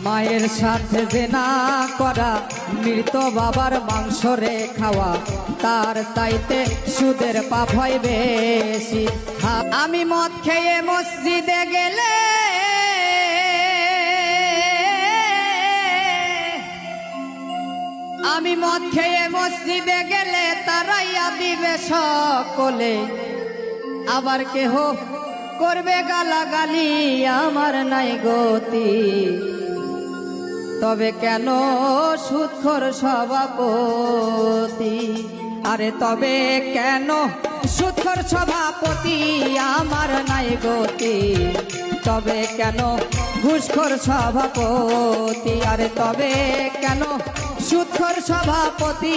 মায়ের সাথে জেনা করা, মৃত বাবার মাংস রে খাওয়া, তার চাইতে সুদের পাপ হয় বেশি। আমি মদ খেয়ে মসজিদে গেলে আমি মদ খেয়ে মসজিদে গেলে তারাইয়া দিবে সকলে, আবার কেহ করবে গালাগালি, আমার নাই গতি। তবে কেন সুদখোর সভাপতি, আরে তবে কেন সুদখোর সভাপতি, আমার নাই গতি। তবে কেন ঘুষখোর সভাপতি, আরে তবে কেন সুদখোর সভাপতি,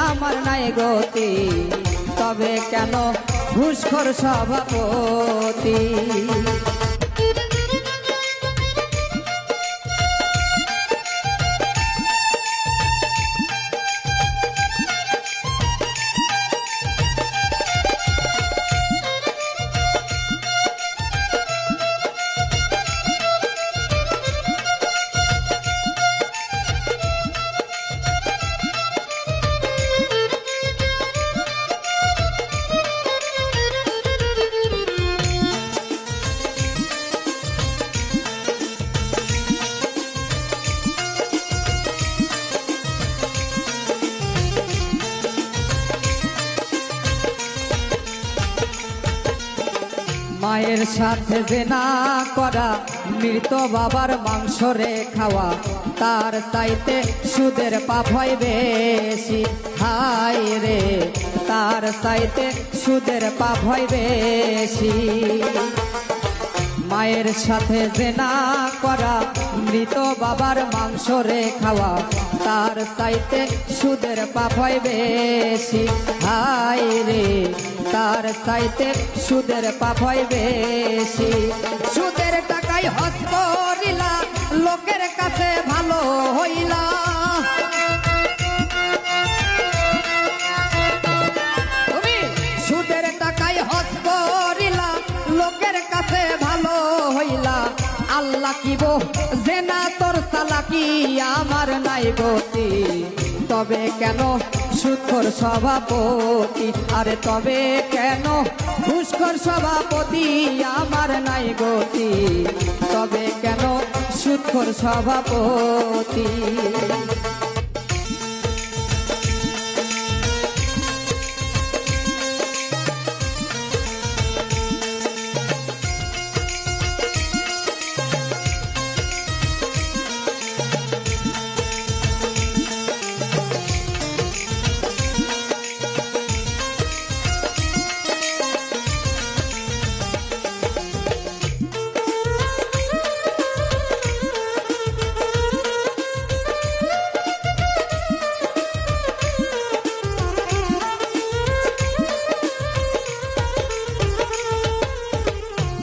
আমার নাই গতি। তবে কেন ঘুষখোর সভাপতি। মায়ের সাথে জেনা করা, মৃত বাবার মাংস রে খাওয়া, তার চাইতে সুদের পাপ হয় বেশি। হায় রে, তার চাইতে সুদের পাপ হয় বেশি। মায়ের সাথে জেনা করা, মৃত বাবার মাংস রে খাওয়া, তার চাইতে সুদের পাপ হয় বেশি। হায় রে, তার চাইতে সুদের পাপ হয় বেশি। সুদের টাকায় হজ করিলা, লোকের কাছে ভালো হইলা। তুমি সুদের টাকায় হজ করিলা, লোকের কাছে ভালো হইলা। আল্লাহ কিব জেনা তোর চালাকি, আমার নাই গতি। তবে কেন সুদখোর সভাপতি, আরে তবে কেন ঘুষখোর সভাপতি, আমার নাই গতি। তবে কেন সুদখোর সভাপতি।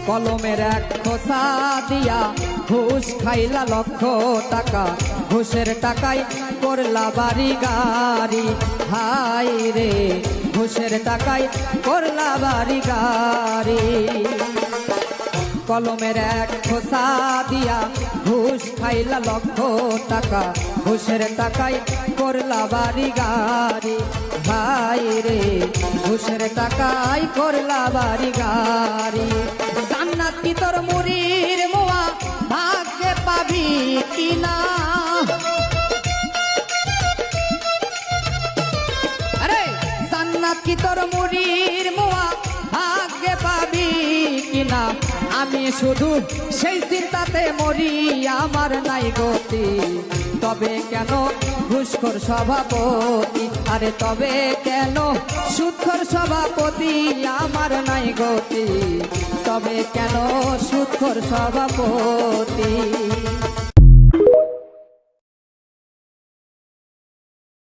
কলমের এক খোসা দিয়া ঘুষ খাইলা লক্ষ টাকা, ঘুষের টাকায় করলা বাড়ি গাড়ি। হায় রে, ঘুষের টাকায় করলা বাড়ি গাড়ি। কলমের এক খোসা দিয়া ঘুষ খাইলা লক্ষ টাকা, ঘুষের টাকায় করলা বাড়ি গাড়ি। হায় রে, ঘুষের টাকায় করলা বাড়ি গাড়ি। জান্নাত কি তোর মুড়ির মোয়া, ভাগ্যে পাবি কিনা। আরে জান্নাত কি তোর মুড়ির মোয়া, ভাগ্যে পাবি কিনা। আমি শুধু সেই চিন্তাতে মরি, আমার নাই গতি। তবে কেন ঘুষখোর সভাপতি, আরে তবে কেন সুদখোর সভাপতি, আমার নাই গতি। তবে কেন সুদখোর সভাপতি।